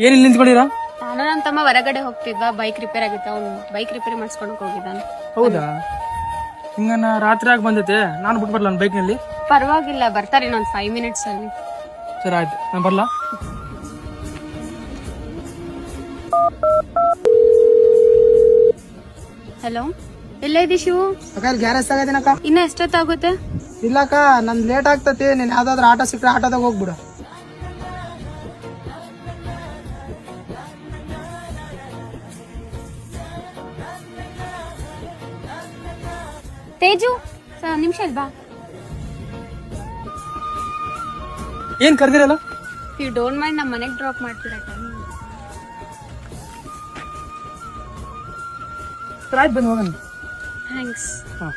ಏನ್ ಇಲ್ಲಿ ನಿಂತ್ಕೊಂಡಿರಾ? ನಾನು ನನ್ನ ತಮ್ಮ ಹೊರಗಡೆ ಹೋಗ್ತಿದ್ವಾ, ಬೈಕ್ ರಿಪೇರ್ ಆಗಿತ್ತು, ಅವ್ನು ಬೈಕ್ ರಿಪೇರಿ ಮಾಡಿಸ್ಕೊಂಡು ಹೋಗಿದ್ದಾನೆ. ಹೌದಾ? ಹಿಂಗನ ರಾತ್ರಿ ಆಗಿ ಬಂದೈತೆ, ನಾನು ಬಿಟ್ಟು ಬರ್ಲ ಬೈಕ್ ನಲ್ಲಿ. ಪರವಾಗಿಲ್ಲ, ಬರ್ತಾರೆ ಇನ್ನೊಂದು 5 minutes ಅಲ್ಲಿ. ಸರಿ ಆಯ್ತು, ನಾನು ಬರ್ಲಾ? ಹಲೋ, ಎಲ್ಲ ಇದ್ದೀ ಶಿವು? ಅಕ್ಕ ಇಲ್ಲಿ ಗ್ಯಾರೇಜ್ ತಗದಿನಕ್ಕ. ಇನ್ನ ಎಷ್ಟೊತ್ತಾಗುತ್ತೆ? ಇಲ್ಲಕ್ಕ ನಂದ್ ಲೇಟ್ ಆಗ್ತತಿ, ನೀನ್ ಯಾವ್ದಾದ್ರು ಆಟೋ ಸಿಕ್ಕರೆ ಆಟೋದಾಗ ಹೋಗ್ಬಿಡು. ತೇಜು, ನಿಮಿಷ ಬಾ. ಏನ್ ಕರ್ದಿರಲ್ಲ? ಯು ಡೋಂಟ್ ಮೈಂಡ್, ನಮ್ಮ ಮನೆಗೆ ಡ್ರಾಪ್ ಮಾಡ್ತೀರಾ? ಆಯ್ತು, ಬಂದು ಹೋಗೋಣ. ಥ್ಯಾಂಕ್ಸ್. ಹಾ.